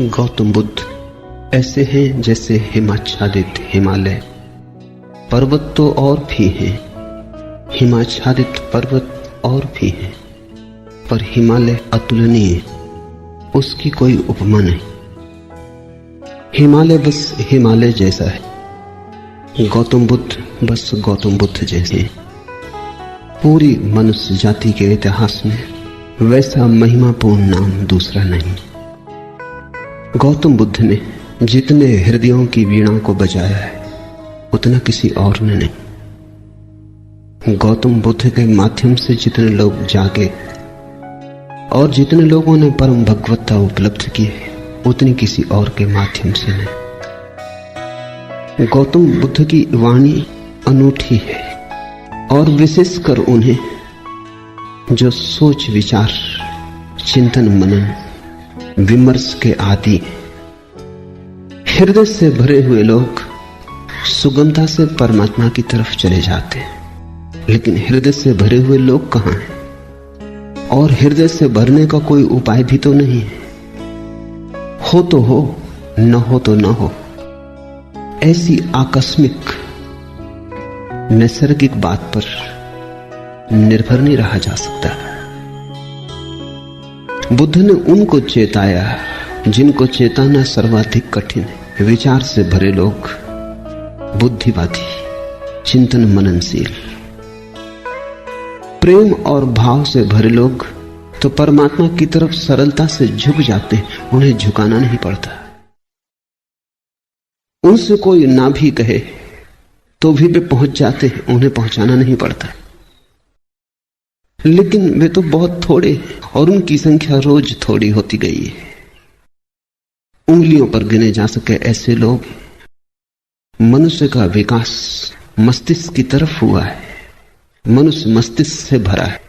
गौतम बुद्ध ऐसे हैं जैसे हिमाच्छादित हिमालय। पर्वत तो और भी हैं, हिमाच्छादित पर्वत और भी हैं, पर हिमालय अतुलनीय, उसकी कोई उपमा नहीं। हिमालय बस हिमालय जैसा है, गौतम बुद्ध बस गौतम बुद्ध जैसे हैं। पूरी मनुष्य जाति के इतिहास में वैसा महिमापूर्ण नाम दूसरा नहीं। गौतम बुद्ध ने जितने हृदयों की वीणा को बजाया है उतना किसी और ने नहीं। गौतम बुद्ध के माध्यम से जितने लोग जागे और जितने लोगों ने परम भगवत्ता उपलब्ध की है उतनी किसी और के माध्यम से नहीं। गौतम बुद्ध की वाणी अनूठी है और विशेषकर उन्हें जो सोच विचार चिंतन मनन विमर्श के आदि, हृदय से भरे हुए लोग सुगमता से परमात्मा की तरफ चले जाते हैं। लेकिन हृदय से भरे हुए लोग कहां हैं? और हृदय से भरने का कोई उपाय भी तो नहीं है। हो तो हो, न हो तो न हो, ऐसी आकस्मिक नैसर्गिक बात पर निर्भर नहीं रहा जा सकता। बुद्ध ने उनको चेताया जिनको चेताना सर्वाधिक कठिन है। विचार से भरे लोग, बुद्धिवादी, चिंतन मननशील, प्रेम और भाव से भरे लोग तो परमात्मा की तरफ सरलता से झुक जाते हैं, उन्हें झुकाना नहीं पड़ता। उनसे कोई ना भी कहे तो भी वे पहुंच जाते हैं, उन्हें पहुंचाना नहीं पड़ता। लेकिन वे तो बहुत थोड़े और उनकी संख्या रोज थोड़ी होती गई है। उंगलियों पर गिने जा सके ऐसे लोग। मनुष्य का विकास मस्तिष्क की तरफ हुआ है, मनुष्य मस्तिष्क से भरा है।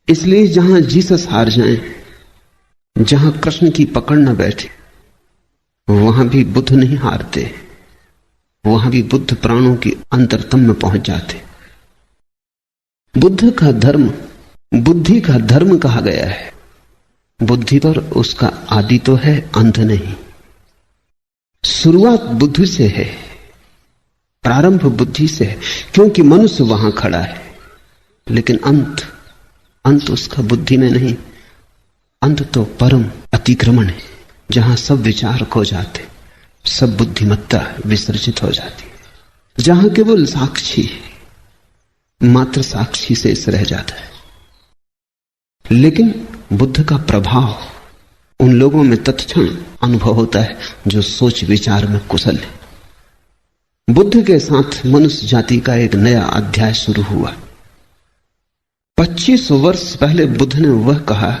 इसलिए जहां जीसस हार जाएं, जहां कृष्ण की पकड़ न बैठे, वहां भी बुद्ध नहीं हारते, वहां भी बुद्ध प्राणों की अंतरतम में पहुंच जाते। बुद्ध का धर्म बुद्धि का धर्म कहा गया है। बुद्धि पर उसका आदि तो है, अंत नहीं। शुरुआत बुद्धि से है, प्रारंभ बुद्धि से है, क्योंकि मनुष्य वहां खड़ा है। लेकिन अंत उसका बुद्धि में नहीं। अंत तो परम अतिक्रमण है, जहां सब विचार खो जाते, सब बुद्धिमत्ता विसर्जित हो जाती, जहां केवल साक्षी, मात्र साक्षी शेष रह जाता है। लेकिन बुद्ध का प्रभाव उन लोगों में तत्क्षण अनुभव होता है जो सोच विचार में कुशल है। बुद्ध के साथ मनुष्य जाति का एक नया अध्याय शुरू हुआ। 25 वर्ष पहले बुद्ध ने वह कहा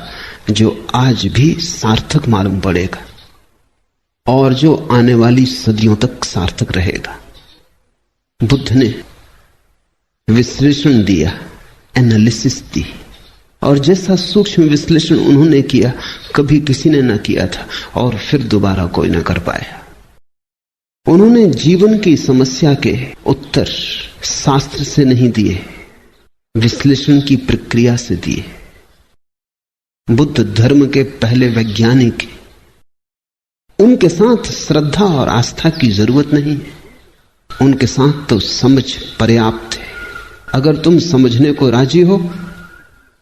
जो आज भी सार्थक मालूम पड़ेगा और जो आने वाली सदियों तक सार्थक रहेगा। बुद्ध ने विश्लेषण दिया, एनालिसिस दी, और जैसा सूक्ष्म विश्लेषण उन्होंने किया कभी किसी ने न किया था और फिर दोबारा कोई न कर पाया। उन्होंने जीवन की समस्या के उत्तर शास्त्र से नहीं दिए, विश्लेषण की प्रक्रिया से दिए। बुद्ध धर्म के पहले वैज्ञानिक, उनके साथ श्रद्धा और आस्था की जरूरत नहीं है, उनके साथ तो समझ पर्याप्त है। अगर तुम समझने को राजी हो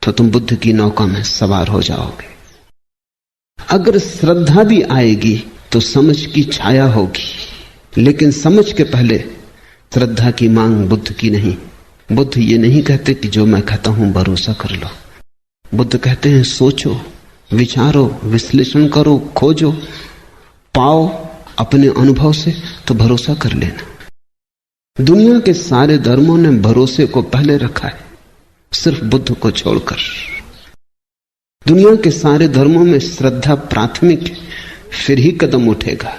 तो तुम बुद्ध की नौका में सवार हो जाओगे। अगर श्रद्धा भी आएगी तो समझ की छाया होगी, लेकिन समझ के पहले श्रद्धा की मांग बुद्ध की नहीं। बुद्ध ये नहीं कहते कि जो मैं कहता हूं भरोसा कर लो। बुद्ध कहते हैं सोचो, विचारो, विश्लेषण करो, खोजो, पाओ अपने अनुभव से तो भरोसा कर लेना। दुनिया के सारे धर्मों ने भरोसे को पहले रखा है, सिर्फ बुद्ध को छोड़कर। दुनिया के सारे धर्मों में श्रद्धा प्राथमिक है, फिर ही कदम उठेगा।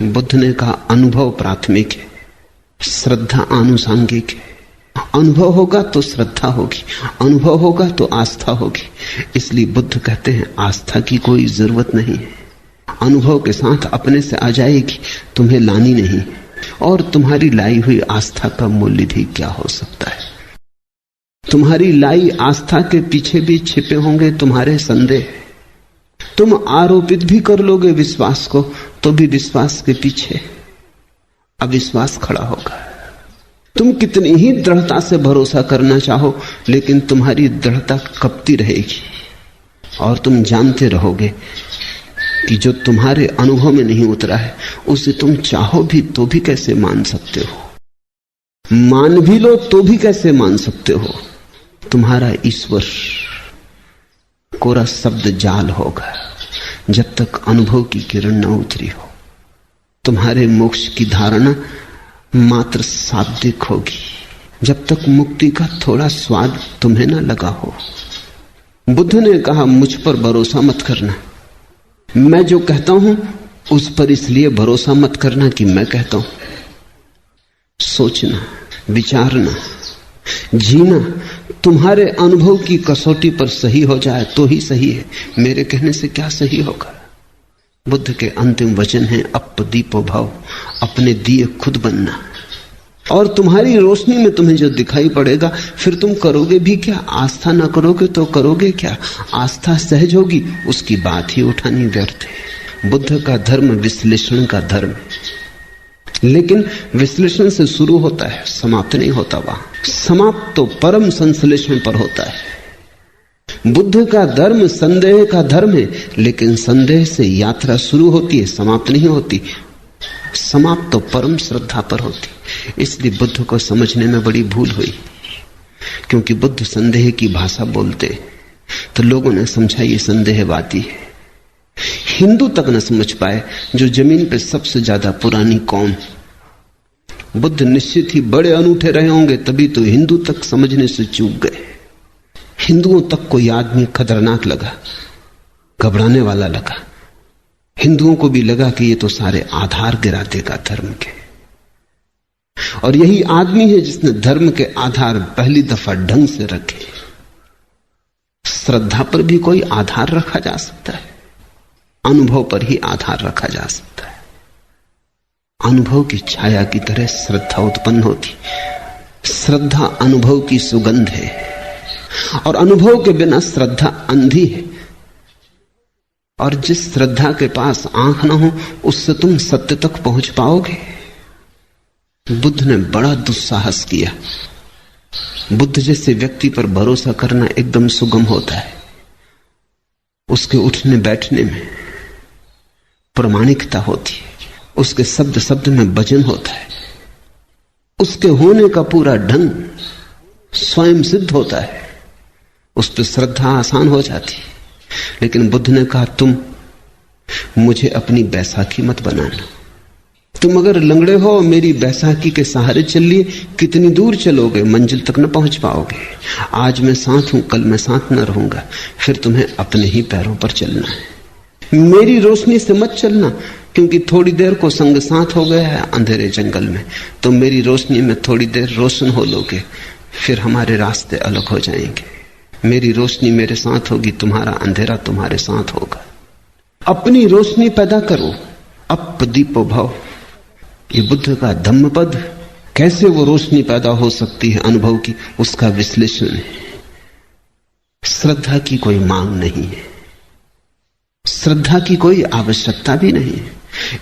बुद्ध ने कहा अनुभव प्राथमिक है, श्रद्धा आनुषांगिक है। अनुभव होगा तो श्रद्धा होगी, अनुभव होगा तो आस्था होगी। इसलिए बुद्ध कहते हैं आस्था की कोई जरूरत नहीं है, अनुभव के साथ अपने से आ जाएगी, तुम्हें लानी नहीं। और तुम्हारी लाई हुई आस्था का मूल्य भी क्या हो सकता है? तुम्हारी लाई आस्था के पीछे भी छिपे होंगे तुम्हारे संदेह, तुम आरोपित भी कर लोगे विश्वास को, तो भी विश्वास के पीछे अविश्वास खड़ा होगा। तुम कितनी ही दृढ़ता से भरोसा करना चाहो, लेकिन तुम्हारी दृढ़ता कपती रहेगी और तुम जानते रहोगे कि जो तुम्हारे अनुभव में नहीं उतरा है उसे तुम चाहो भी तो भी कैसे मान सकते हो, मान भी लो तो भी कैसे मान सकते हो। तुम्हारा ईश्वर कोरा शब्द जाल होगा जब तक अनुभव की किरण न उतरी हो। तुम्हारे मोक्ष की धारणा मात्र शाब्दिक होगी जब तक मुक्ति का थोड़ा स्वाद तुम्हें न लगा हो। बुद्ध ने कहा, मुझ पर भरोसा मत करना, मैं जो कहता हूं उस पर इसलिए भरोसा मत करना कि मैं कहता हूं। सोचना, विचारना, जीना तुम्हारे अनुभव की कसौटी पर सही हो जाए तो ही सही है, मेरे कहने से क्या सही होगा। बुद्ध के अंतिम वचन हैं, अपदीपो भव, अपने दिए खुद बनना। और तुम्हारी रोशनी में तुम्हें जो दिखाई पड़ेगा फिर तुम करोगे भी क्या। आस्था ना करोगे तो करोगे क्या। आस्था सहज होगी, उसकी बात ही उठानी व्यर्थ है। बुद्ध का धर्म विश्लेषण का धर्म है, लेकिन विश्लेषण से शुरू होता है, समाप्त नहीं होता। वहां समाप्त तो परम संश्लेषण पर होता है। बुद्ध का धर्म संदेह का धर्म है, लेकिन संदेह से यात्रा शुरू होती है, समाप्त नहीं होती। समाप्त तो परम श्रद्धा पर होती। इसलिए बुद्ध को समझने में बड़ी भूल हुई, क्योंकि बुद्ध संदेह की भाषा बोलते तो लोगों ने समझा ये संदेहवादी है। हिंदू तक न समझ पाए, जो जमीन पे सबसे ज्यादा पुरानी कौम। बुद्ध निश्चित ही बड़े अनूठे रहे होंगे, तभी तो हिंदू तक समझने से चूक गए। हिंदुओं तक कोई आदमी खतरनाक लगा, घबराने वाला लगा। हिंदुओं को भी लगा कि ये तो सारे आधार गिरा देगा धर्म के। और यही आदमी है जिसने धर्म के आधार पहली दफा ढंग से रखे। श्रद्धा पर भी कोई आधार रखा जा सकता है, अनुभव पर ही आधार रखा जा सकता है। अनुभव की छाया की तरह श्रद्धा उत्पन्न होती। श्रद्धा अनुभव की सुगंध है, और अनुभव के बिना श्रद्धा अंधी है। और जिस श्रद्धा के पास आंख ना हो, उससे तुम सत्य तक पहुंच पाओगे। बुद्ध ने बड़ा दुस्साहस किया। बुद्ध जैसे व्यक्ति पर भरोसा करना एकदम सुगम होता है। उसके उठने बैठने में प्रामाणिकता होती है, उसके शब्द शब्द में वजन होता है, उसके होने का पूरा ढंग स्वयं सिद्ध होता है। उस पर श्रद्धा आसान हो जाती है। लेकिन बुद्ध ने कहा, तुम मुझे अपनी बैसाखी मत बनाना। तुम अगर लंगड़े हो, मेरी बैसाखी के सहारे चल लिए, कितनी दूर चलोगे, मंजिल तक न पहुंच पाओगे। आज मैं साथ हूं, कल मैं साथ न रहूंगा, फिर तुम्हें अपने ही पैरों पर चलना है। मेरी रोशनी से मत चलना, क्योंकि थोड़ी देर को संग साथ हो गया है अंधेरे जंगल में, तो मेरी रोशनी में थोड़ी देर रोशन हो लोगे, फिर हमारे रास्ते अलग हो जाएंगे। मेरी रोशनी मेरे साथ होगी, तुम्हारा अंधेरा तुम्हारे साथ होगा। अपनी रोशनी पैदा करो, अपदीपो भव। ये बुद्ध का धम्मपद। कैसे वो रोशनी पैदा हो सकती है अनुभव की, उसका विश्लेषण है। श्रद्धा की कोई मांग नहीं है, श्रद्धा की कोई आवश्यकता भी नहीं है।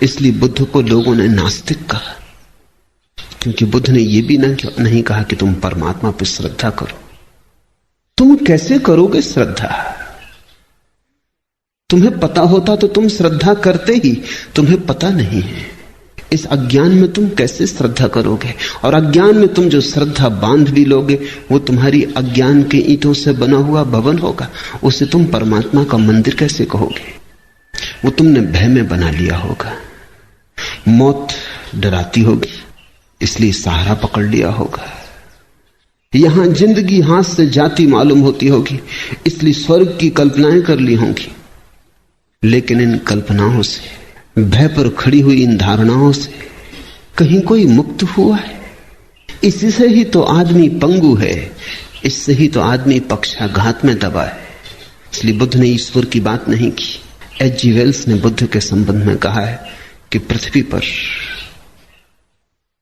इसलिए बुद्ध को लोगों ने नास्तिक कहा, क्योंकि बुद्ध ने यह भी नहीं कहा कि तुम परमात्मा पर श्रद्धा करो। तुम कैसे करोगे श्रद्धा? तुम्हें पता होता तो तुम श्रद्धा करते ही, तुम्हें पता नहीं है। इस अज्ञान में तुम कैसे श्रद्धा करोगे? और अज्ञान में तुम जो श्रद्धा बांध भी लोगे, वो तुम्हारी अज्ञान के ईंटों से बना हुआ भवन होगा। उसे तुम परमात्मा का मंदिर कैसे कहोगे? वो तुमने भय में बना लिया होगा। मौत डराती होगी, इसलिए सहारा पकड़ लिया होगा। यहां जिंदगी हाथ से जाती मालूम होती होगी, इसलिए स्वर्ग की कल्पनाएं कर ली होंगी। लेकिन इन कल्पनाओं से, भय पर खड़ी हुई इन धारणाओं से कहीं कोई मुक्त हुआ है? इसी से ही तो आदमी पंगु है, इससे ही तो आदमी पक्षाघात में दबा है। इसलिए बुद्ध ने ईश्वर की बात नहीं की। H.G. वेल्स ने बुद्ध के संबंध में कहा है कि पृथ्वी पर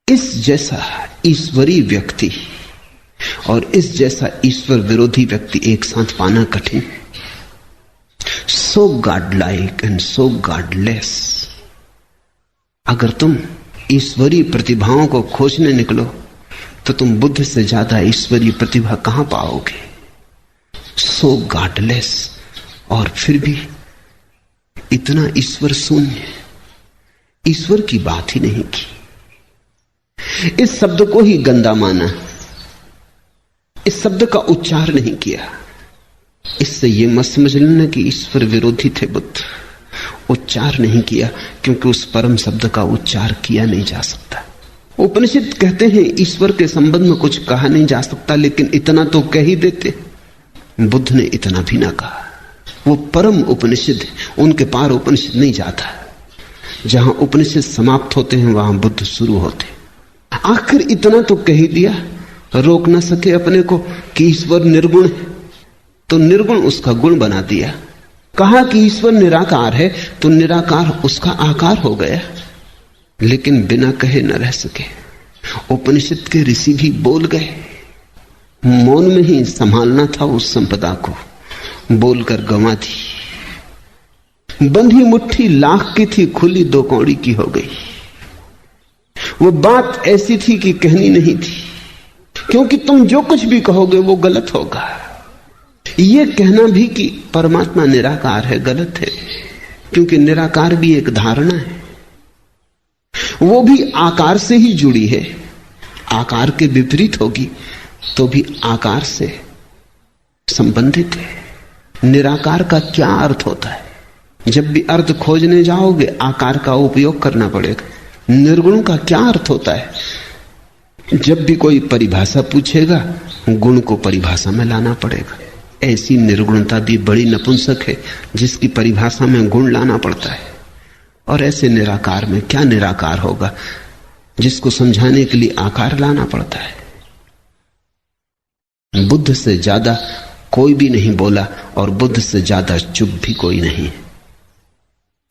इस जैसा ईश्वरीय व्यक्ति और इस जैसा ईश्वर विरोधी व्यक्ति एक साथ पाना कठिन है। So god like and so godless. अगर तुम ईश्वरीय प्रतिभाओं को खोजने निकलो तो तुम बुद्ध से ज्यादा ईश्वरीय प्रतिभा कहां पाओगे। सो गॉडलेस, और फिर भी इतना ईश्वर शून्य, ईश्वर की बात ही नहीं की। इस शब्द को ही गंदा माना, इस शब्द का उच्चार नहीं किया। इससे यह मत समझ लेना कि ईश्वर विरोधी थे बुद्ध। उच्चार नहीं किया क्योंकि उस परम शब्द का उच्चार किया नहीं जा सकता। उपनिषद कहते हैं ईश्वर के संबंध में कुछ कहा नहीं जा सकता, लेकिन इतना तो कह ही देते। बुद्ध ने इतना भी ना कहा। वो परम उपनिषद, उनके पार उपनिषद नहीं जाता। जहां उपनिषद समाप्त होते हैं वहां बुद्ध शुरू होते। आखिर इतना तो कह ही दिया, रोक ना सके अपने को कि ईश्वर निर्गुण है, तो निर्गुण उसका गुण बना दिया। कहा कि ईश्वर निराकार है, तो निराकार उसका आकार हो गया। लेकिन बिना कहे न रह सके। उपनिषद के ऋषि भी बोल गए। मौन में ही संभालना था उस संपदा को, बोलकर गंवा दी। बंधी मुट्ठी लाख की थी, खुली दो कौड़ी की हो गई। वो बात ऐसी थी कि कहनी नहीं थी, क्योंकि तुम जो कुछ भी कहोगे वो गलत होगा। ये कहना भी कि परमात्मा निराकार है गलत है, क्योंकि निराकार भी एक धारणा है। वो भी आकार से ही जुड़ी है। आकार के विपरीत होगी तो भी आकार से संबंधित है। निराकार का क्या अर्थ होता है? जब भी अर्थ खोजने जाओगे आकार का उपयोग करना पड़ेगा। निर्गुण का क्या अर्थ होता है? जब भी कोई परिभाषा पूछेगा गुण को परिभाषा में लाना पड़ेगा। ऐसी निर्गुणता भी बड़ी नपुंसक है जिसकी परिभाषा में गुण लाना पड़ता है। और ऐसे निराकार में क्या निराकार होगा जिसको समझाने के लिए आकार लाना पड़ता है। बुद्ध से ज्यादा कोई भी नहीं बोला और बुद्ध से ज्यादा चुप भी कोई नहीं।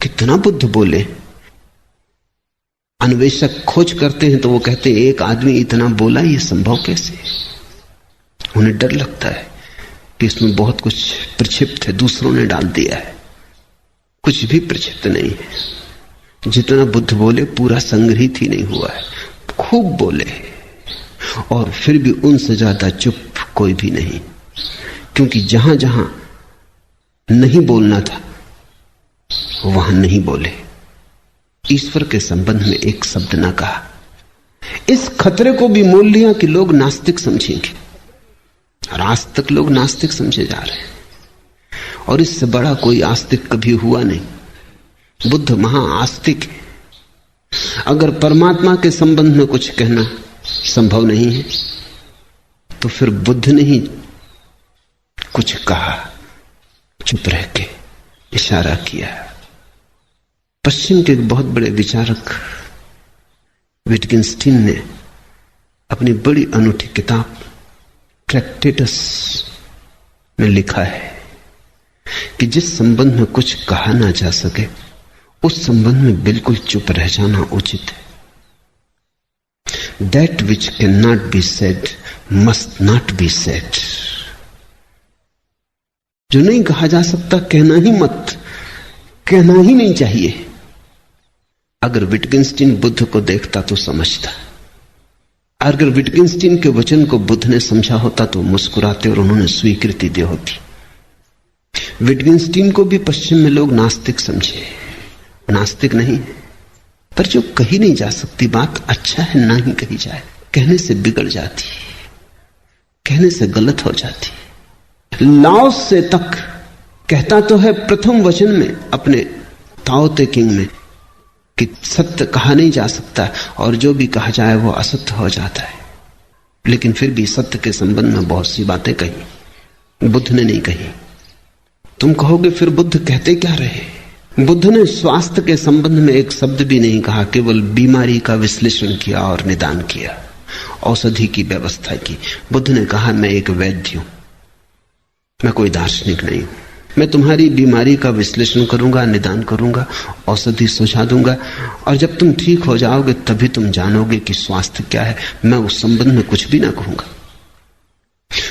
कितना बुद्ध बोले। अन्वेषक खोज करते हैं तो वो कहते हैं एक आदमी इतना बोला, ये संभव कैसे? उन्हें डर लगता है कि इसमें बहुत कुछ प्रक्षिप्त है, दूसरों ने डाल दिया है। कुछ भी प्रक्षिप्त नहीं है। जितना बुद्ध बोले पूरा संग्रहित ही नहीं हुआ है। खूब बोले और फिर भी उनसे ज्यादा चुप कोई भी नहीं, क्योंकि जहां जहां नहीं बोलना था वहां नहीं बोले। ईश्वर के संबंध में एक शब्द ना कहा। इस खतरे को भी मोल लिया कि लोग नास्तिक समझेंगे, और आज तक लोग नास्तिक समझे जा रहे हैं। और इससे बड़ा कोई आस्तिक कभी हुआ नहीं। बुद्ध महाआस्तिक है। अगर परमात्मा के संबंध में कुछ कहना संभव नहीं है तो फिर बुद्ध ने ही कुछ कहा, चुप रह के इशारा किया। पश्चिम के एक बहुत बड़े विचारक विटगेंस्टीन ने अपनी बड़ी अनूठी किताब ट्रैक्टेटस में लिखा है कि जिस संबंध में कुछ कहा ना जा सके उस संबंध में बिल्कुल चुप रह जाना उचित है। That which cannot be said must not be said। जो नहीं कहा जा सकता कहना ही मत, कहना ही नहीं चाहिए। अगर विटगेंस्टीन बुद्ध को देखता तो समझता। अगर विटगेंस्टीन के वचन को बुद्ध ने समझा होता तो मुस्कुराते और उन्होंने स्वीकृति दी होती। विटगेंस्टीन को भी पश्चिम में लोग नास्तिक समझे। नास्तिक नहीं, पर जो कही नहीं जा सकती बात अच्छा है ना ही कही जाए। कहने से बिगड़ जाती, कहने से गलत हो जाती। लाओस से तक कहता तो है प्रथम वचन में अपने ताओ ते किंग में कि सत्य कहा नहीं जा सकता और जो भी कहा जाए वो असत्य हो जाता है। लेकिन फिर भी सत्य के संबंध में बहुत सी बातें कही, बुद्ध ने नहीं कही। तुम कहोगे फिर बुद्ध कहते क्या रहे? बुद्ध ने स्वास्थ्य के संबंध में एक शब्द भी नहीं कहा, केवल बीमारी का विश्लेषण किया और निदान किया, औषधि की व्यवस्था की। बुद्ध ने कहा मैं एक वैद्य हूं, मैं कोई दार्शनिक नहीं हूं। मैं तुम्हारी बीमारी का विश्लेषण करूंगा, निदान करूंगा, औषधि सुझा दूंगा, और जब तुम ठीक हो जाओगे तभी तुम जानोगे कि स्वास्थ्य क्या है। मैं उस संबंध में कुछ भी ना कहूंगा।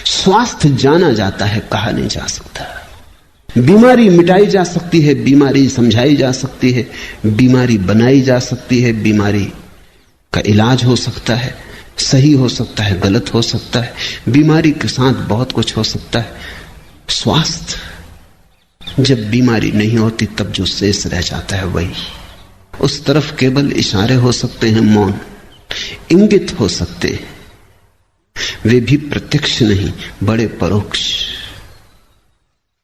स्वास्थ्य जाना जाता है, कहा नहीं जा सकता। बीमारी मिटाई जा सकती है, बीमारी समझाई जा सकती है, बीमारी बनाई जा सकती है, बीमारी का इलाज हो सकता है, सही हो सकता है, गलत हो सकता है, बीमारी के साथ बहुत कुछ हो सकता है। स्वास्थ्य, जब बीमारी नहीं होती तब जो शेष रह जाता है वही, उस तरफ केवल इशारे हो सकते हैं, मौन, इंगित हो सकते हैं, वे भी प्रत्यक्ष नहीं, बड़े परोक्ष।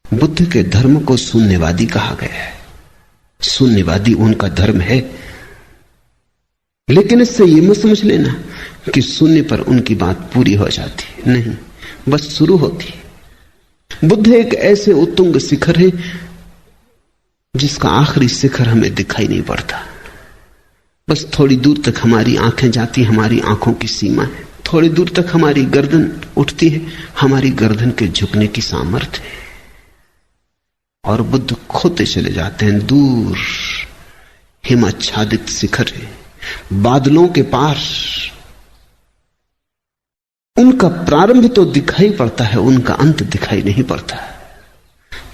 बुद्ध के धर्म को शून्यवादी कहा गया है। शून्यवादी उनका धर्म है, लेकिन इससे यह मत समझ लेना कि शून्य पर उनकी बात पूरी हो जाती, नहीं, बस शुरू होती। बुद्ध एक ऐसे उत्तुंग शिखर है जिसका आखिरी शिखर हमें दिखाई नहीं पड़ता। बस थोड़ी दूर तक हमारी आंखें जाती, हमारी आंखों की सीमा है, थोड़ी दूर तक हमारी गर्दन उठती है, हमारी गर्दन के झुकने की सामर्थ्य है। और बुद्ध खोते चले जाते हैं, दूर हिमाच्छादित शिखर है, बादलों के पार। उनका प्रारंभ तो दिखाई पड़ता है, उनका अंत दिखाई नहीं पड़ता।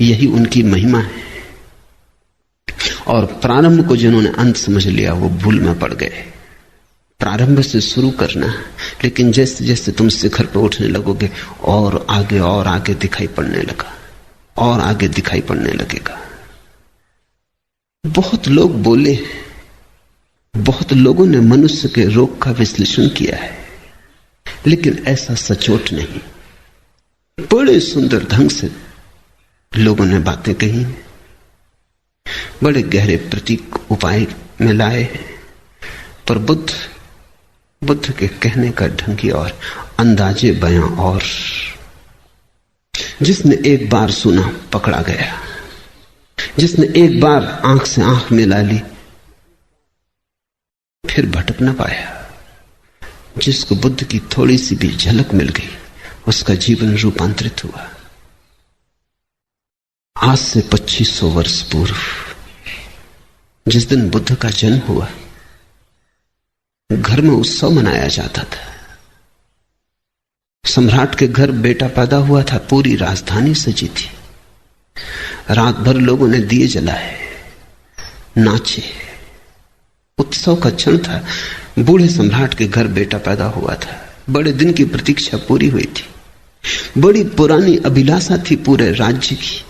यही उनकी महिमा है। और प्रारंभ को जिन्होंने अंत समझ लिया वो भूल में पड़ गए। प्रारंभ से शुरू करना, लेकिन जैसे जैसे तुम शिखर पर उठने लगोगे और आगे दिखाई पड़ने लगा, और आगे दिखाई पड़ने लगेगा। बहुत लोग बोले, बहुत लोगों ने मनुष्य के रोग का विश्लेषण किया है, लेकिन ऐसा सचोट नहीं। बड़े सुंदर ढंग से लोगों ने बातें कही, बड़े गहरे प्रतीक उपाय में लाए, पर बुद्ध के कहने का ढंग ही और, अंदाजे बयां और। जिसने एक बार सुना पकड़ा गया, जिसने एक बार आंख से आंख मिला ली फिर भटक न पाया। जिसको बुद्ध की थोड़ी सी भी झलक मिल गई उसका जीवन रूपांतरित हुआ। आज से 2500 वर्ष पूर्व जिस दिन बुद्ध का जन्म हुआ, घर में उत्सव मनाया जाता था। सम्राट के घर बेटा पैदा हुआ था, पूरी राजधानी सजी थी। रात भर लोगों ने दिए जलाए, नाचे, उत्सव का क्षण था। बूढ़े सम्राट के घर बेटा पैदा हुआ था, बड़े दिन की प्रतीक्षा पूरी हुई थी। बड़ी पुरानी अभिलाषा थी पूरे राज्य की।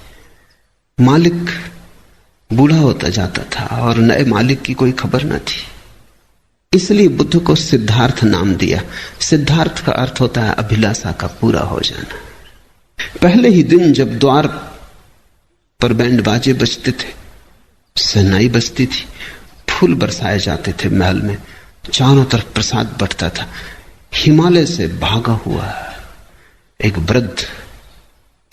मालिक बूढ़ा होता जाता था और नए मालिक की कोई खबर न थी, इसलिए बुद्ध को सिद्धार्थ नाम दिया। सिद्धार्थ का अर्थ होता है अभिलाषा का पूरा हो जाना। पहले ही दिन जब द्वार पर बैंड बाजे बजते थे, शहनाई बजती थी, फूल बरसाए जाते थे महल में, चारों तरफ प्रसाद बंटता था, हिमालय से भागा हुआ एक वृद्ध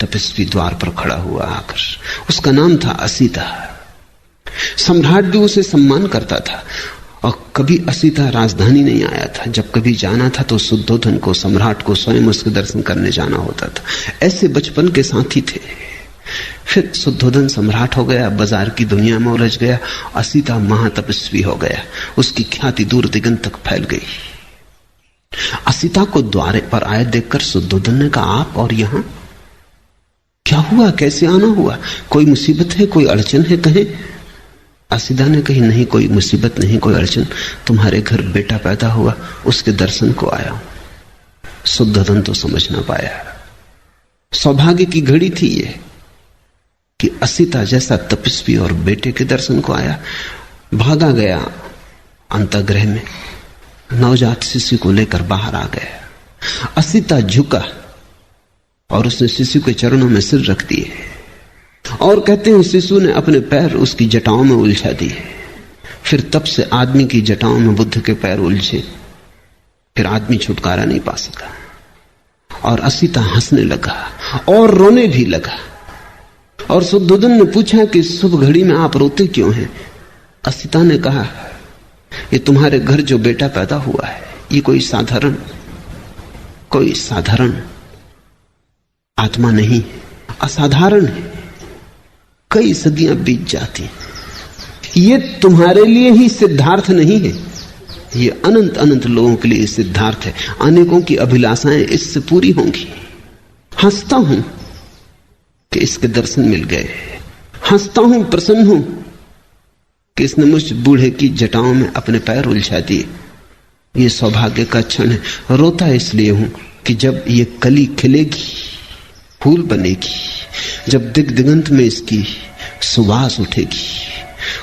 तपस्वी द्वार पर खड़ा हुआ आकर। उसका नाम था असीता। सम्राट भी उसे सम्मान करता था, और कभी असीता राजधानी नहीं आया था। जब कभी जाना था तो शुद्धोधन को, सम्राट को स्वयं उसके दर्शन करने जाना होता था। ऐसे बचपन के साथी थे। फिर शुद्धोधन सम्राट हो गया, बाजार की दुनिया में उलझ गया। असीता महातपस्वी हो गया, उसकी ख्याति दूर दिगंत तक फैल गई। असीता को द्वारे पर आए देखकर शुद्धोधन ने कहा, आप और यहां क्या हुआ, कैसे आना हुआ, कोई मुसीबत है, कोई अड़चन है? कहे। असीता ने कही, नहीं, कोई मुसीबत नहीं, कोई अड़चन, तुम्हारे घर बेटा पैदा हुआ, उसके दर्शन को आया हूं। शुद्धोधन तो समझ ना पाया। सौभाग्य की घड़ी थी ये कि असीता जैसा तपस्वी और बेटे के दर्शन को आया। भागा गया अंतःगृह में, नवजात शिशु को लेकर बाहर आ गया। असीता झुका और उसने शिशु के चरणों में सिर रख दिए, और कहते हैं शिशु ने अपने पैर उसकी जटाओं में उलझा दिए। फिर तब से आदमी की जटाओं में बुद्ध के पैर उलझे, फिर आदमी छुटकारा नहीं पा सका। और असीता हंसने लगा और रोने भी लगा। और शुद्धोधन ने पूछा कि शुभ घड़ी में आप रोते क्यों हैं? असीता ने कहा, ये तुम्हारे घर जो बेटा पैदा हुआ है, ये कोई साधारण आत्मा नहीं, असाधारण है। कई सदियां बीत जाती, ये तुम्हारे लिए ही सिद्धार्थ नहीं है, ये अनंत अनंत लोगों के लिए सिद्धार्थ है। अनेकों की अभिलाषाएं इससे पूरी होंगी। हंसता हूं कि इसके दर्शन मिल गए। हंसता हूं, प्रसन्न हूं कि इसने मुझ बूढ़े की जटाओं में अपने पैर उलझा दिए। ये सौभाग्य का क्षण है। रोता इसलिए हूं कि जब ये कली खिलेगी, फूल बनेगी, जब दिगंत में इसकी सुवास उठेगी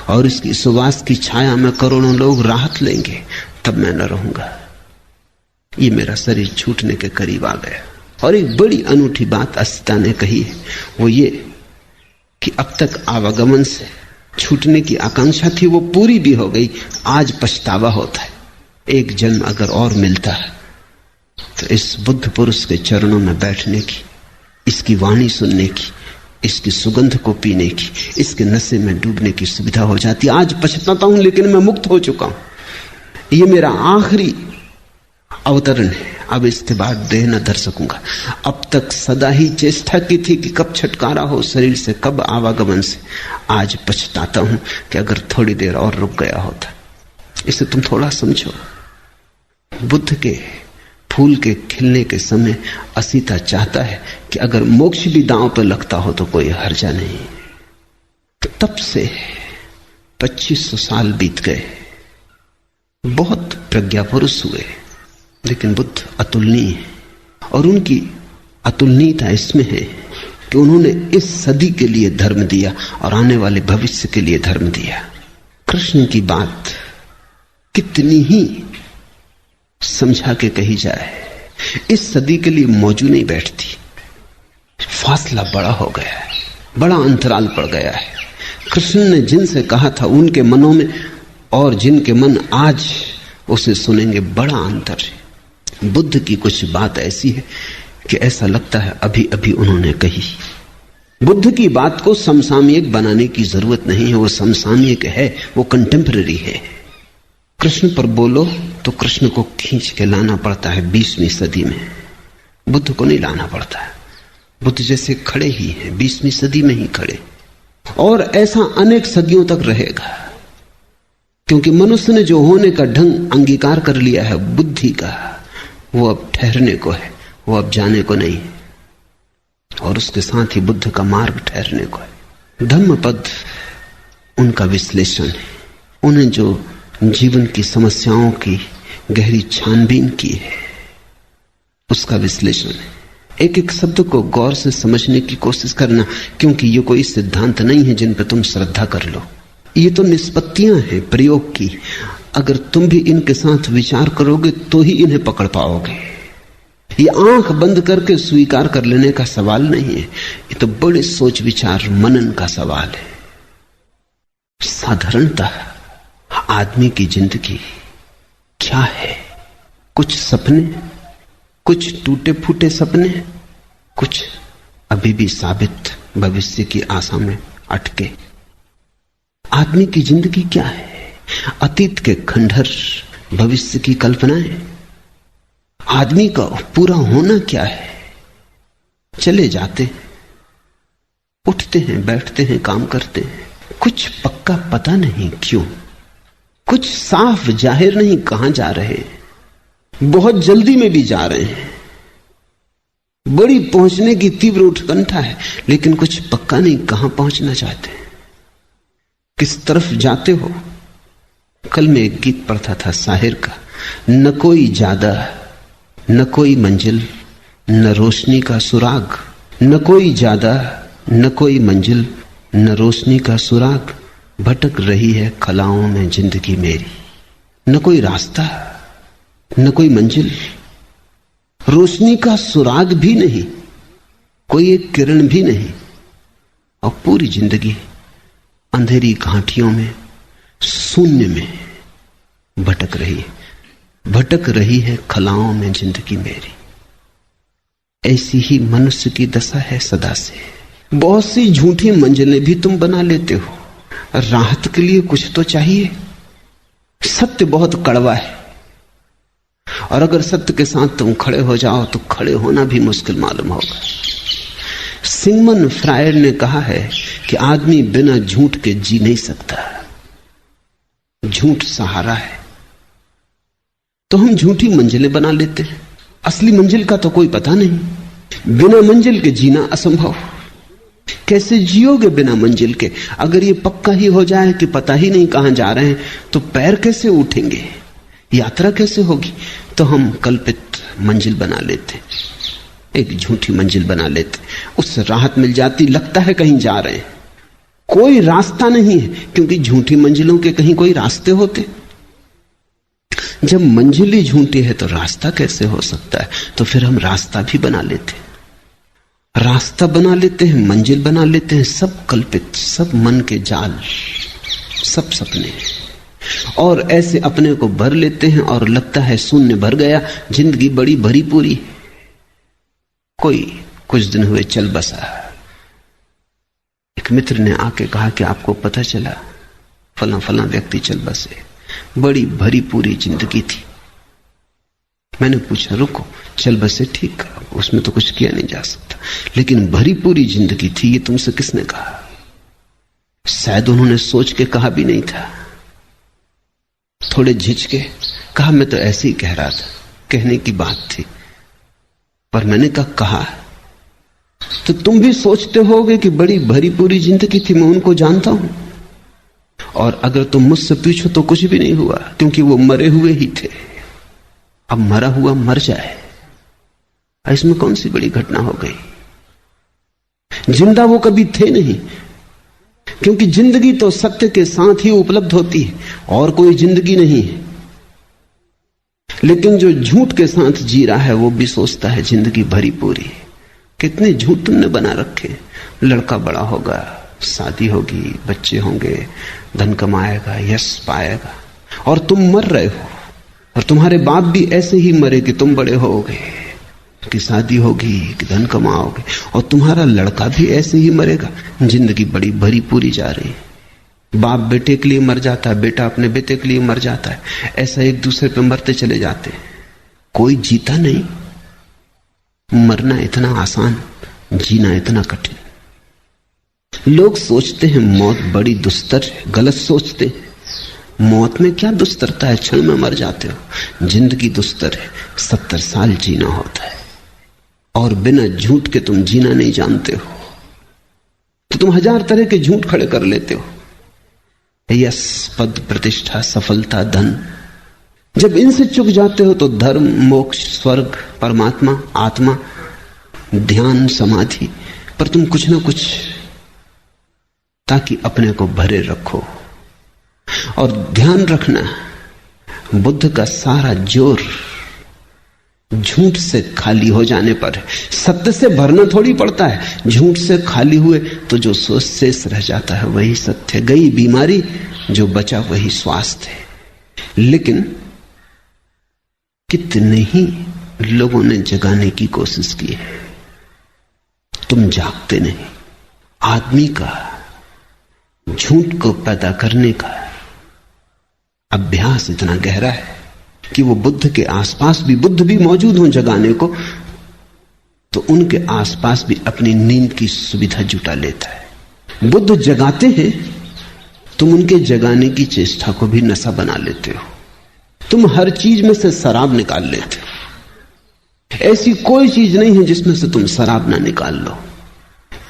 और इसकी सुवास की छाया में करोड़ों लोग राहत लेंगे, तब मैं न रहूंगा। ये मेरा शरीर छूटने के करीब आ गया। और एक बड़ी अनूठी बात अस्तिता ने कही है, वो ये कि अब तक आवागमन से छूटने की आकांक्षा थी, वो पूरी भी हो गई। आज पछतावा होता है। एक जन्म अगर और मिलता है तो इस बुद्ध पुरुष के चरणों में बैठने की, इसकी वाणी सुनने की, इसकी सुगंध को पीने की, इसके नशे में डूबने की सुविधा हो जाती। आज पछताता हूं, लेकिन मैं मुक्त हो चुका हूं। ये मेरा आखिरी अवतरण है। अब इसके बाद देह न धर सकूंगा। अब तक सदा ही चेष्टा की थी कि कब छुटकारा हो शरीर से, कब आवागमन से। आज पछताता हूं कि अगर थोड़ी देर और रुक गया होता। इसे तुम थोड़ा समझो। बुद्ध के फूल के खिलने के समय असीता चाहता है कि अगर मोक्ष भी दांव पर लगता हो तो कोई हर्जा नहीं। तो तब से 2500 साल बीत गए। बहुत प्रज्ञा पुरुष हुए, लेकिन बुद्ध अतुलनीय है। और उनकी अतुलनीयता इसमें है कि उन्होंने इस सदी के लिए धर्म दिया और आने वाले भविष्य के लिए धर्म दिया। कृष्ण की बात कितनी ही समझा के कही जाए, इस सदी के लिए मौजू नहीं बैठती। फासला बड़ा हो गया है, बड़ा अंतराल पड़ गया है। कृष्ण ने जिनसे कहा था उनके मनों में और जिनके मन आज उसे सुनेंगे, बड़ा अंतर है। बुद्ध की कुछ बात ऐसी है कि ऐसा लगता है अभी अभी उन्होंने कही। बुद्ध की बात को समसामयिक बनाने की जरूरत नहीं है, वो समसामयिक है, वो कंटेम्पररी है। कृष्ण पर बोलो तो कृष्ण को खींच के लाना पड़ता है 20वीं सदी में, बुद्ध को नहीं लाना पड़ता है। बुद्ध जैसे खड़े ही हैं, 20वीं सदी में ही खड़े, और ऐसा अनेक सदियों तक रहेगा। क्योंकि मनुष्य ने जो होने का ढंग अंगीकार कर लिया है बुद्धि का, वो अब ठहरने को है, वो अब जाने को नहीं। और उसके साथ ही बुद्ध का मार्ग ठहरने को है। धम्मपद उनका विश्लेषण है। उन्हें जो जीवन की समस्याओं की गहरी छानबीन की है, उसका विश्लेषण है। एक एक शब्द को गौर से समझने की कोशिश करना, क्योंकि ये कोई सिद्धांत नहीं है जिन पर तुम श्रद्धा कर लो। ये तो निष्पत्तियां हैं प्रयोग की। अगर तुम भी इनके साथ विचार करोगे तो ही इन्हें पकड़ पाओगे। ये आंख बंद करके स्वीकार कर लेने का सवाल नहीं है, ये तो बड़े सोच विचार मनन का सवाल है। साधारणतः आदमी की जिंदगी क्या है? कुछ सपने, कुछ टूटे फूटे सपने, कुछ अभी भी साबित भविष्य की आशा में अटके। आदमी की जिंदगी क्या है? अतीत के खंडहर, भविष्य की कल्पनाएं। आदमी का पूरा होना क्या है? चले जाते, उठते हैं, बैठते हैं, काम करते हैं, कुछ पक्का पता नहीं क्यों, कुछ साफ जाहिर नहीं कहां जा रहे, बहुत जल्दी में भी जा रहे हैं, बड़ी पहुंचने की तीव्र उत्कंठा है, लेकिन कुछ पक्का नहीं कहां पहुंचना चाहते, किस तरफ जाते हो। कल मैं एक गीत पढ़ता था शाहिर का, न कोई ज्यादा न कोई मंजिल न रोशनी का सुराग, न कोई ज्यादा न कोई मंजिल न रोशनी का सुराग, भटक रही है खलाओं में जिंदगी मेरी। न कोई रास्ता, न कोई मंजिल, रोशनी का सुराग भी नहीं, कोई एक किरण भी नहीं, और पूरी जिंदगी अंधेरी घाटियों में, शून्य में भटक रही है। भटक रही है खलाओं में जिंदगी मेरी। ऐसी ही मनुष्य की दशा है सदा से। बहुत सी झूठी मंजिलें भी तुम बना लेते हो, राहत के लिए कुछ तो चाहिए। सत्य बहुत कड़वा है, और अगर सत्य के साथ तुम खड़े हो जाओ तो खड़े होना भी मुश्किल मालूम होगा। सिगमंड फ्रायड ने कहा है कि आदमी बिना झूठ के जी नहीं सकता, झूठ सहारा है। तो हम झूठी मंजिलें बना लेते हैं, असली मंजिल का तो कोई पता नहीं। बिना मंजिल के जीना असंभव। कैसे जियोगे बिना मंजिल के? अगर ये पक्का ही हो जाए कि पता ही नहीं कहां जा रहे हैं, तो पैर कैसे उठेंगे, यात्रा कैसे होगी? तो हम कल्पित मंजिल बना लेते, एक झूठी मंजिल बना लेते, उससे राहत मिल जाती, लगता है कहीं जा रहे हैं। कोई रास्ता नहीं है, क्योंकि झूठी मंजिलों के कहीं कोई रास्ते होते? जब मंजिल ही झूठी है तो रास्ता कैसे हो सकता है? तो फिर हम रास्ता भी बना लेते, रास्ता बना लेते हैं, मंजिल बना लेते हैं, सब कल्पित, सब मन के जाल, सब सपने, और ऐसे अपने को भर लेते हैं और लगता है शून्य भर गया, जिंदगी बड़ी भरी पूरी। कोई कुछ दिन हुए चल बसा, एक मित्र ने आके कहा कि आपको पता चला फला फला व्यक्ति चल बसे, बड़ी भरी पूरी जिंदगी थी। मैंने पूछा रुको, चल बसे ठीक, उसमें तो कुछ किया नहीं जा सकता, लेकिन भरी पूरी जिंदगी थी, ये तुमसे किसने कहा? शायद उन्होंने सोच के कहा भी नहीं था, थोड़े झिझके कहा मैं तो ऐसे ही कह रहा था, कहने की बात थी। पर मैंने कहा तो तुम भी सोचते होगे कि बड़ी भरी पूरी जिंदगी थी, मैं उनको जानता हूं, और अगर तुम मुझसे पूछो तो कुछ भी नहीं हुआ, क्योंकि वो मरे हुए ही थे। अब मरा हुआ मर जाए, इसमें कौन सी बड़ी घटना हो गई? जिंदा वो कभी थे नहीं, क्योंकि जिंदगी तो सत्य के साथ ही उपलब्ध होती है, और कोई जिंदगी नहीं है। लेकिन जो झूठ के साथ जी रहा है वो भी सोचता है जिंदगी भरी पूरी। कितने झूठ तुमने बना रखे, लड़का बड़ा होगा, शादी होगी, बच्चे होंगे, धन कमाएगा, यश पाएगा, और तुम मर रहे हो, और तुम्हारे बाप भी ऐसे ही मरे कि तुम बड़े होगे, कि शादी होगी, कि धन कमाओगे, और तुम्हारा लड़का भी ऐसे ही मरेगा। जिंदगी बड़ी भरी पूरी जा रही है। बाप बेटे के लिए मर जाता है, बेटा अपने बेटे के लिए मर जाता है, ऐसा एक दूसरे पे मरते चले जाते हैं, कोई जीता नहीं। मरना इतना आसान, जीना इतना कठिन। लोग सोचते हैं मौत बड़ी दुस्तर है, गलत सोचते हैं। मौत में क्या दुस्तरता है, क्षण में मर जाते हो। जिंदगी दुस्तर है, 70 साल जीना होता है, और बिना झूठ के तुम जीना नहीं जानते हो, तो तुम 1000 तरह के झूठ खड़े कर लेते हो। यश, पद, प्रतिष्ठा, सफलता, धन, जब इनसे चुक जाते हो तो धर्म, मोक्ष, स्वर्ग, परमात्मा, आत्मा, ध्यान, समाधि, पर तुम कुछ ना कुछ ताकि अपने को भरे रखो। और ध्यान रखना, बुद्ध का सारा जोर झूठ से खाली हो जाने पर है। सत्य से भरना थोड़ी पड़ता है, झूठ से खाली हुए तो जो शेष रह जाता है वही सत्य। गई बीमारी, जो बचा वही स्वास्थ्य है। लेकिन कितने ही लोगों ने जगाने की कोशिश की है, तुम जागते नहीं। आदमी का झूठ को पैदा करने का अभ्यास इतना गहरा है कि वो बुद्ध के आसपास भी, बुद्ध भी मौजूद हों जगाने को, तो उनके आसपास भी अपनी नींद की सुविधा जुटा लेता है। बुद्ध जगाते हैं, तुम उनके जगाने की चेष्टा को भी नशा बना लेते हो। तुम हर चीज में से शराब निकाल लेते हो। ऐसी कोई चीज नहीं है जिसमें से तुम शराब ना निकाल लो।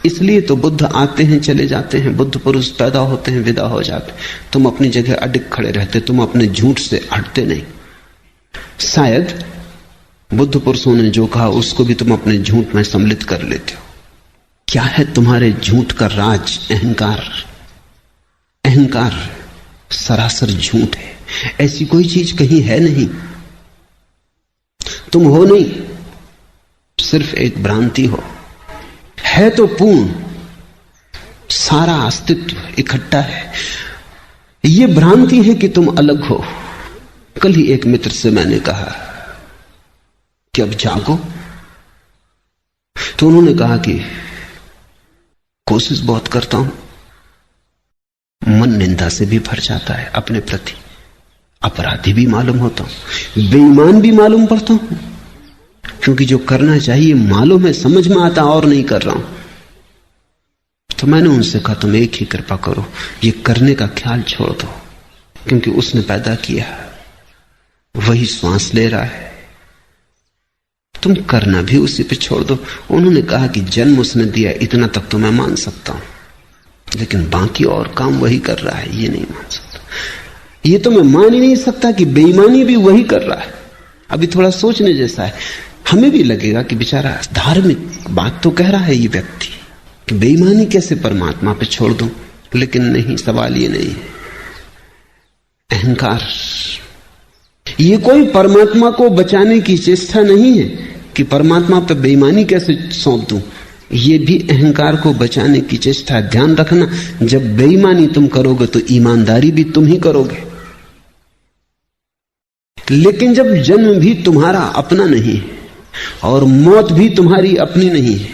इसलिए तो बुद्ध आते हैं, चले जाते हैं, बुद्ध पुरुष पैदा होते हैं, विदा हो जाते। तुम अपनी जगह अडिग खड़े रहते, तुम अपने झूठ से हटते नहीं। शायद बुद्ध पुरुषों ने जो कहा उसको भी तुम अपने झूठ में सम्मिलित कर लेते हो। क्या है तुम्हारे झूठ का राज? अहंकार। अहंकार सरासर झूठ है, ऐसी कोई चीज कहीं है नहीं। तुम हो नहीं, सिर्फ एक भ्रांति हो। है तो पूर्ण, सारा अस्तित्व इकट्ठा है। यह भ्रांति है कि तुम अलग हो। कल ही एक मित्र से मैंने कहा कि अब जागो, तो उन्होंने कहा कि कोशिश बहुत करता हूं, मन निंदा से भी भर जाता है, अपने प्रति अपराधी भी मालूम होता हूं, बेईमान भी मालूम पड़ता हूं, क्योंकि जो करना चाहिए मालूम है, समझ में आता और नहीं कर रहा हूं। तो मैंने उनसे कहा तुम एक ही कृपा करो, ये करने का ख्याल छोड़ दो, क्योंकि उसने पैदा किया, वही श्वास ले रहा है, तुम करना भी उसी पे छोड़ दो। उन्होंने कहा कि जन्म उसने दिया, इतना तक तो मैं मान सकता हूं, लेकिन बाकी और काम वही कर रहा है, ये नहीं मान सकता। ये तो मैं मान ही नहीं सकता कि बेईमानी भी वही कर रहा है। अभी थोड़ा सोचने जैसा है। हमें भी लगेगा कि बेचारा धार्मिक बात तो कह रहा है ये व्यक्ति, कि बेईमानी कैसे परमात्मा पे छोड़ दूं। लेकिन नहीं, सवाल ये नहीं है। अहंकार, ये कोई परमात्मा को बचाने की चेष्टा नहीं है कि परमात्मा पे बेईमानी कैसे सौंप दूं। ये भी अहंकार को बचाने की चेष्टा है। ध्यान रखना, जब बेईमानी तुम करोगे तो ईमानदारी भी तुम ही करोगे। लेकिन जब जन्म भी तुम्हारा अपना नहीं है और मौत भी तुम्हारी अपनी नहीं है,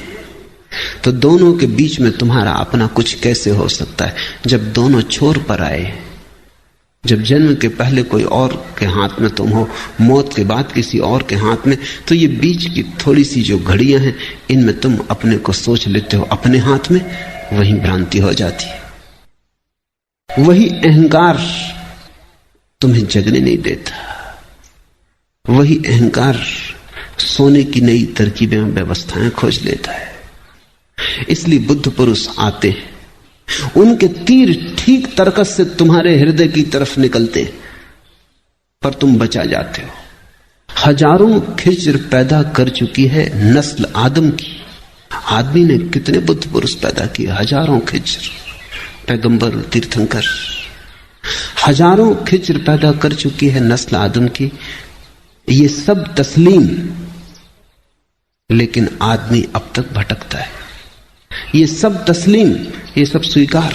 तो दोनों के बीच में तुम्हारा अपना कुछ कैसे हो सकता है? जब दोनों छोर पर आए, जब जन्म के पहले कोई और के हाथ में तुम हो, मौत के बाद किसी और के हाथ में, तो ये बीच की थोड़ी सी जो घड़ियां हैं, इनमें तुम अपने को सोच लेते हो अपने हाथ में, वही भ्रांति हो जाती है। वही अहंकार तुम्हें जगने नहीं देता। वही अहंकार सोने की नई तरकीबें व्यवस्थाएं खोज लेता है। इसलिए बुद्ध पुरुष आते हैं, उनके तीर ठीक तरकस से तुम्हारे हृदय की तरफ निकलते, पर तुम बचा जाते हो। हजारों खिच्र पैदा कर चुकी है नस्ल आदम की। आदमी ने कितने बुद्ध पुरुष पैदा किए, हजारों खिच्र, पैगंबर, तीर्थंकर, हजारों खिच्र पैदा कर चुकी है नस्ल आदम की। ये सब तस्लीम, लेकिन आदमी अब तक भटकता है। ये सब तस्लीम, ये सब स्वीकार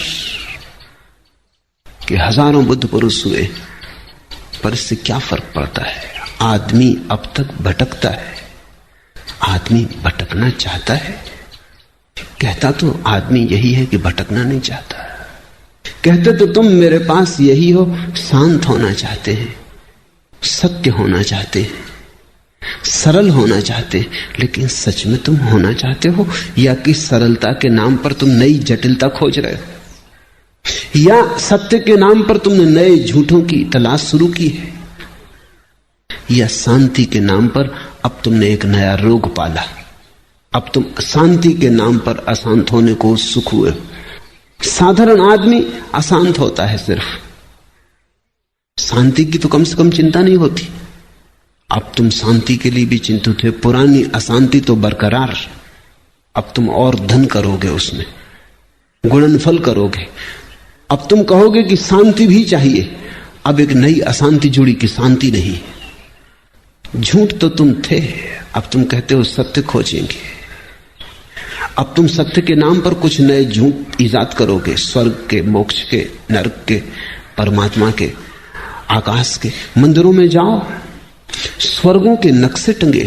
कि हजारों बुद्ध पुरुष हुए, पर इससे क्या फर्क पड़ता है? आदमी अब तक भटकता है। आदमी भटकना चाहता है। कहता तो आदमी यही है कि भटकना नहीं चाहता। कहते तो तुम मेरे पास यही हो, शांत होना चाहते हैं, सत्य होना चाहते हैं, सरल होना चाहते हैं। लेकिन सच में तुम होना चाहते हो, या कि सरलता के नाम पर तुम नई जटिलता खोज रहे हो, या सत्य के नाम पर तुमने नए झूठों की तलाश शुरू की है, या शांति के नाम पर अब तुमने एक नया रोग पाला। अब तुम शांति के नाम पर अशांत होने को उत्सुक हुए हो। साधारण आदमी अशांत होता है, सिर्फ शांति की तो कम से कम चिंता नहीं होती। अब तुम शांति के लिए भी चिंतित थे। पुरानी अशांति तो बरकरार, अब तुम और धन करोगे, उसमें गुणनफल करोगे। अब तुम कहोगे कि शांति भी चाहिए। अब एक नई अशांति जुड़ी कि शांति नहीं। झूठ तो तुम थे, अब तुम कहते हो सत्य खोजेंगे। अब तुम सत्य के नाम पर कुछ नए झूठ इजाद करोगे, स्वर्ग के, मोक्ष के, नरक के, परमात्मा के, आकाश के। मंदिरों में जाओ, स्वर्गों के नक्शे टंगे,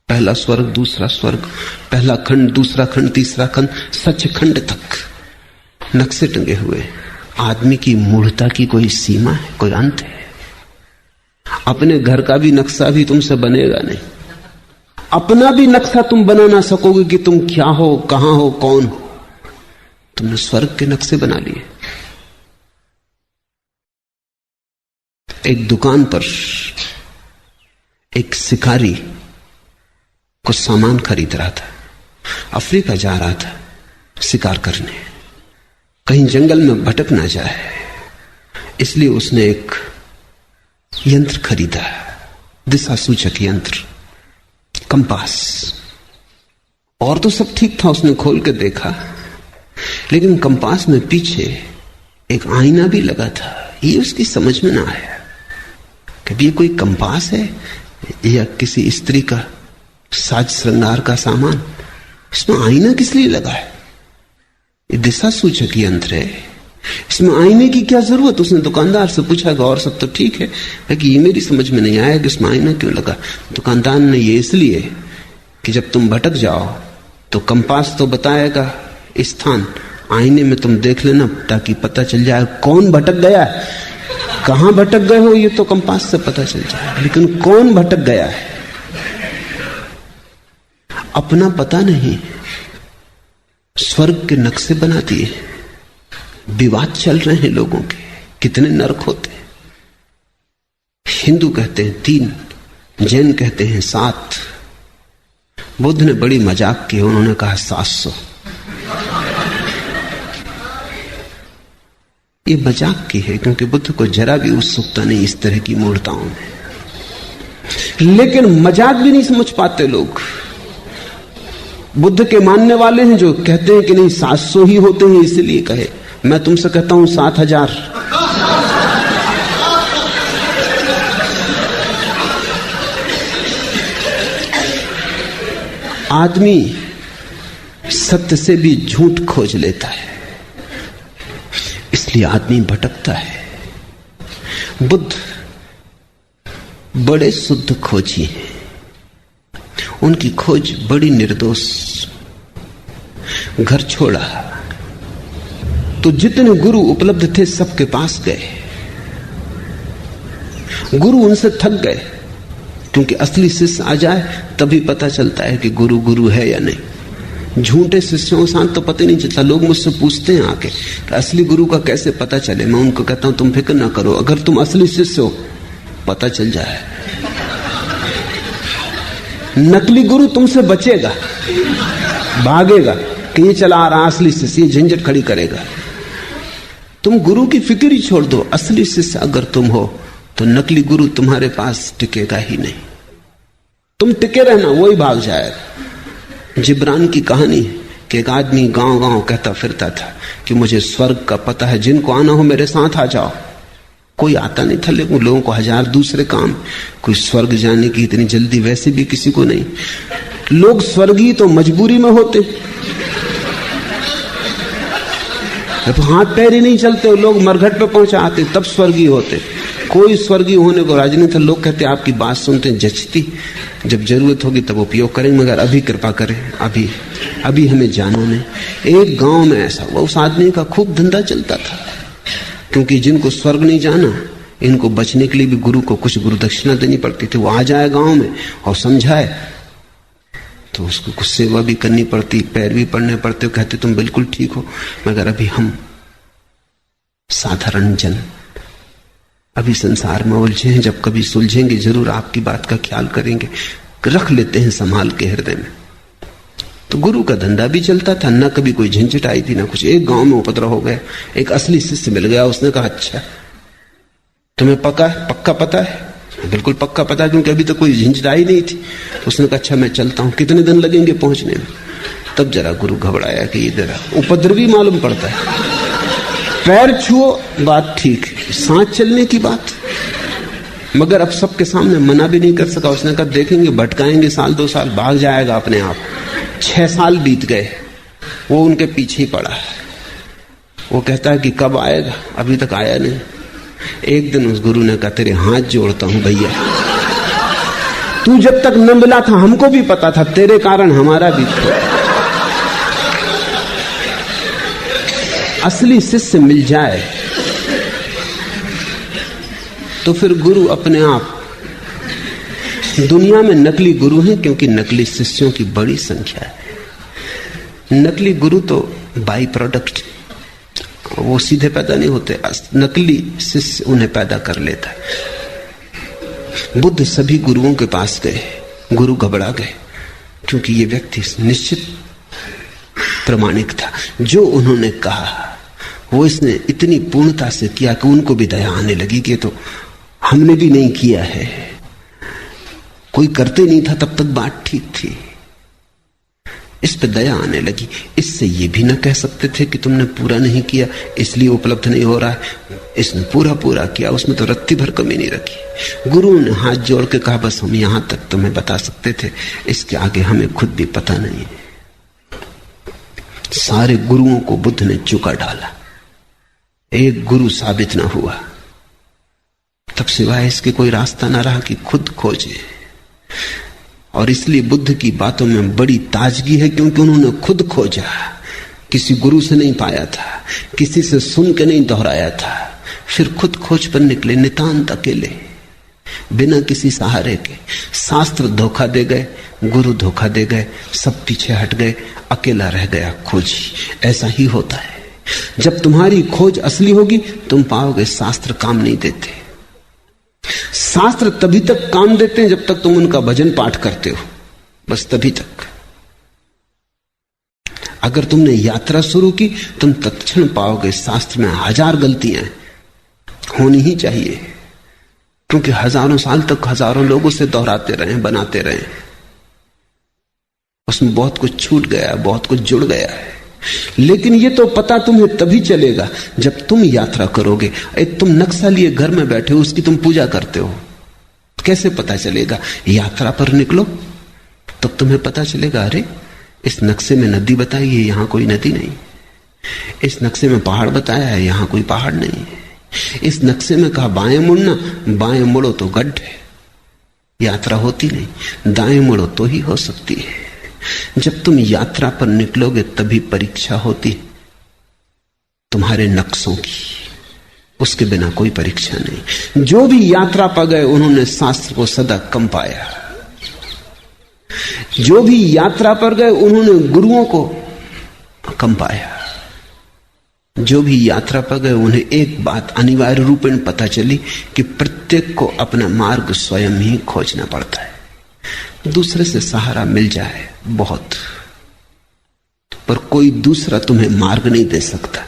पहला स्वर्ग, दूसरा स्वर्ग, पहला खंड, दूसरा खंड, तीसरा खंड, सचखंड तक नक्शे टंगे हुए। आदमी की मूढ़ता की कोई सीमा है, कोई अंत है? अपने घर का भी नक्शा भी तुमसे बनेगा नहीं। अपना भी नक्शा तुम बना ना सकोगे कि तुम क्या हो, कहां हो, कौन हो। तुमने स्वर्ग के नक्शे बना लिए। एक दुकान पर एक शिकारी कुछ सामान खरीद रहा था। अफ्रीका जा रहा था शिकार करने, कहीं जंगल में भटक ना जाए, इसलिए उसने एक यंत्र खरीदा, दिशा सूचक यंत्र, कंपास। और तो सब ठीक था, उसने खोल के देखा, लेकिन कंपास में पीछे एक आईना भी लगा था। ये उसकी समझ में ना आया, कभी ये कोई कंपास है या किसी स्त्री का साज श्रृंगार का सामान? इसमें आईना किस लिए लगा है? ये दिशा सूचक यंत्र है, इसमें आईने की क्या जरूरत? उसने दुकानदार से पूछा, और सब तो ठीक है, लेकिन ये मेरी समझ में नहीं आया कि इसमें आईना क्यों लगा। दुकानदार ने, ये इसलिए कि जब तुम भटक जाओ तो कंपास तो बताएगा स्थान, आईने में तुम देख लेना ताकि पता चल जाए कौन भटक गया है। कहां भटक गए हो ये तो कंपास से पता चल जाए, लेकिन कौन भटक गया है अपना पता नहीं। स्वर्ग के नक्शे बना दिए, विवाद चल रहे हैं लोगों के, कितने नरक होते हैं। हिंदू कहते हैं 3, जैन कहते हैं 7, बुद्ध ने बड़ी मजाक की, उन्होंने कहा 700। ये मजाक की है क्योंकि बुद्ध को जरा भी उत्सुकता नहीं इस तरह की मूर्ताओं में, लेकिन मजाक भी नहीं समझ पाते लोग। बुद्ध के मानने वाले हैं जो कहते हैं कि नहीं 700 ही होते हैं इसलिए कहे। मैं तुमसे कहता हूं 7000। आदमी सत्य से भी झूठ खोज लेता है, इसलिए आदमी भटकता है। बुद्ध बड़े शुद्ध खोजी हैं, उनकी खोज बड़ी निर्दोष। घर छोड़ा तो जितने गुरु उपलब्ध थे सबके पास गए। गुरु उनसे थक गए, क्योंकि असली शिष्य आ जाए तभी पता चलता है कि गुरु गुरु है या नहीं। झूठे शिष्यों के साथ तो पता नहीं चलता। लोग मुझसे पूछते हैं आके कि असली गुरु का कैसे पता चले। मैं उनको कहता हूं तुम फिक्र ना करो, अगर तुम असली शिष्य हो पता चल जाए। नकली गुरु तुमसे बचेगा, भागेगा कि ये चला आ रहा असली शिष्य, ये झंझट खड़ी करेगा। तुम गुरु की फिक्र ही छोड़ दो। असली शिष्य अगर तुम हो तो नकली गुरु तुम्हारे पास टिकेगा ही नहीं। तुम टिके रहना, वो ही भाग जाएगा। जिब्रान की कहानी है कि एक आदमी गांव गांव कहता फिरता था कि मुझे स्वर्ग का पता है, जिनको आना हो मेरे साथ आ जाओ। कोई आता नहीं था, लेकिन लोगों को हजार दूसरे काम। कोई स्वर्ग जाने की इतनी जल्दी वैसे भी किसी को नहीं। लोग स्वर्गीय तो मजबूरी में होते, तो हाथ पैर ही नहीं चलते, लोग मरघट पे पहुंचाते तब स्वर्गीय होते। कोई स्वर्गीय होने को राजी नहीं था। लोग कहते आपकी बात सुनते जचती, जब जरूरत होगी तब उपयोग करेंगे, मगर अभी कृपा करें, अभी हमें जाना नहीं। एक गांव में ऐसा हुआ, उस आदमी का खूब धंधा चलता था, क्योंकि जिनको स्वर्ग नहीं जाना इनको बचने के लिए भी गुरु को कुछ गुरु दक्षिणा देनी पड़ती थी। वो आ जाए गांव में और समझाए तो उसको कुछ सेवा भी करनी पड़ती, पैर भी पड़ने पड़ते। कहते तुम बिल्कुल ठीक हो, मगर अभी हम साधारण जन अभी संसार में उलझे हैं, जब कभी सुलझेंगे जरूर आपकी बात का ख्याल करेंगे, रख लेते हैं संभाल के हृदय में। तो गुरु का धंधा भी चलता था, ना कभी कोई झंझट आई थी ना कुछ। एक गांव में उपद्रव हो गया, एक असली शिष्य मिल गया। उसने कहा अच्छा तुम्हें पक्का पता है? बिल्कुल पक्का पता है, क्योंकि अभी तक कोई झंझट आई नहीं थी। उसने कहा अच्छा मैं चलता हूं, कितने दिन लगेंगे पहुंचने में? तब जरा गुरु घबराया कि ये जरा उपद्रवी मालूम पड़ता है। पैर छुओ बात ठीक, सांस चलने की बात, मगर अब सबके सामने मना भी नहीं कर सका। उसने कहा देखेंगे, भटकाएंगे, साल 2 साल भाग जाएगा अपने आप। 6 साल बीत गए, वो उनके पीछे ही पड़ा। वो कहता है कि कब आएगा? अभी तक आया नहीं। एक दिन उस गुरु ने कहा तेरे हाथ जोड़ता हूं भैया, तू जब तक न मिला था हमको भी पता था, तेरे कारण हमारा भी था। असली शिष्य मिल जाए तो फिर गुरु अपने आप। दुनिया में नकली गुरु हैं क्योंकि नकली शिष्यों की बड़ी संख्या है। नकली गुरु तो बाई प्रोडक्ट, वो सीधे पैदा नहीं होते, नकली शिष्य उन्हें पैदा कर लेता है। बुद्ध सभी गुरुओं के पास गए, गुरु घबरा गए, क्योंकि ये व्यक्ति निश्चित प्रमाणिक था। जो उन्होंने कहा वो इसने इतनी पूर्णता से किया कि उनको भी दया आने लगी कि तो हमने भी नहीं किया है, कोई करते नहीं था तब तक बात ठीक थी। इस पे दया आने लगी। इससे ये भी ना कह सकते थे कि तुमने पूरा नहीं किया इसलिए उपलब्ध नहीं हो रहा है। इसने पूरा किया, उसमें तो रत्ती भर कमी नहीं रखी। गुरु ने हाथ जोड़ के कहा बस हम यहां तक तुम्हें बता सकते थे, इसके आगे हमें खुद भी पता नहीं है। सारे गुरुओं को बुद्ध ने चुका डाला, एक गुरु साबित ना हुआ। तब सिवाय इसके कोई रास्ता ना रहा कि खुद खोजे। और इसलिए बुद्ध की बातों में बड़ी ताजगी है, क्योंकि उन्होंने खुद खोजा, किसी गुरु से नहीं पाया था, किसी से सुन के नहीं दोहराया था, फिर खुद खोज पर निकले, नितांत अकेले, बिना किसी सहारे के। शास्त्र धोखा दे गए, गुरु धोखा दे गए, सब पीछे हट गए, अकेला रह गया खोजी। ऐसा ही होता है। जब तुम्हारी खोज असली होगी तुम पाओगे शास्त्र काम नहीं देते। शास्त्र तभी तक काम देते हैं जब तक तुम उनका भजन पाठ करते हो, बस तभी तक। अगर तुमने यात्रा शुरू की तुम तत्क्षण पाओगे शास्त्र में 1000 गलतियां होनी ही चाहिए, क्योंकि हजारों साल तक हजारों लोग उसे दोहराते रहे, बनाते रहे, उसमें बहुत कुछ छूट गया, बहुत कुछ जुड़ गया है। लेकिन ये तो पता तुम्हें तभी चलेगा जब तुम यात्रा करोगे। एक तुम नक्शा लिए घर में बैठे हो, उसकी तुम पूजा करते हो, कैसे पता चलेगा? यात्रा पर निकलो तब तुम्हें पता चलेगा, अरे इस नक्शे में नदी बताई है, यहां कोई नदी नहीं। इस नक्शे में पहाड़ बताया है, यहां कोई पहाड़ नहीं। इस नक्शे में कहा बाएं मुड़ना, बाएं मुड़ो तो गड्ढे, यात्रा होती नहीं। दाएं मुड़ो तो ही हो सकती है। जब तुम यात्रा पर निकलोगे तभी परीक्षा होती तुम्हारे नक्शों की, उसके बिना कोई परीक्षा नहीं। जो भी यात्रा पर गए उन्होंने शास्त्र को सदा कम पाया। जो भी यात्रा पर गए उन्होंने गुरुओं को कम पाया। जो भी यात्रा पर गए उन्हें एक बात अनिवार्य रूपेण पता चली कि प्रत्येक को अपना मार्ग स्वयं ही खोजना पड़ता है। दूसरे से सहारा मिल जाए बहुत, पर कोई दूसरा तुम्हें मार्ग नहीं दे सकता,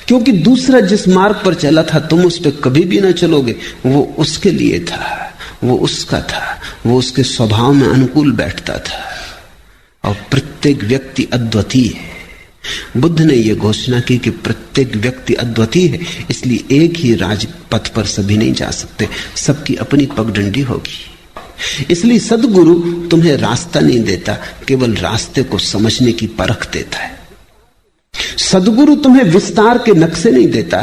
क्योंकि दूसरा जिस मार्ग पर चला था तुम उस पर कभी भी ना चलोगे। वो उसके लिए था, वो उसका था, वो उसके स्वभाव में अनुकूल बैठता था। और प्रत्येक व्यक्ति अद्वितीय है। बुद्ध ने यह घोषणा की कि प्रत्येक व्यक्ति अद्वितीय है, इसलिए एक ही राजपथ पर सभी नहीं जा सकते, सबकी अपनी पगडंडी होगी। इसलिए सद्गुरु तुम्हें रास्ता नहीं देता, केवल रास्ते को समझने की परख देता है। सद्गुरु तुम्हें विस्तार के नक्शे नहीं देता,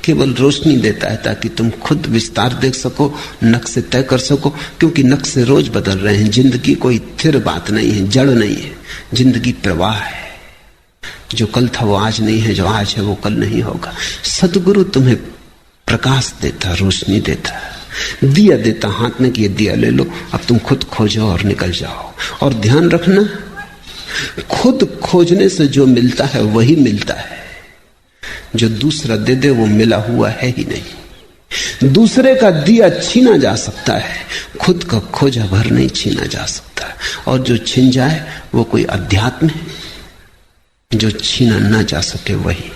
केवल रोशनी देता है ताकि तुम खुद विस्तार देख सको, नक्शे तय कर सको, क्योंकि नक्शे रोज बदल रहे हैं। जिंदगी कोई स्थिर बात नहीं है, जड़ नहीं है, जिंदगी प्रवाह है। जो कल था वो आज नहीं है, जो आज है वो कल नहीं होगा। सद्गुरु तुम्हें प्रकाश देता, रोशनी देता, दिया देता हाथ में कि ये दिया ले लो, अब तुम खुद खोजो और निकल जाओ। और ध्यान रखना, खुद खोजने से जो मिलता है वही मिलता है, जो दूसरा दे दे वो मिला हुआ है ही नहीं। दूसरे का दिया छीना जा सकता है, खुद का खोजा भर नहीं छीना जा सकता। और जो छिन जाए वो कोई अध्यात्म है, जो छीना ना जा सके वही।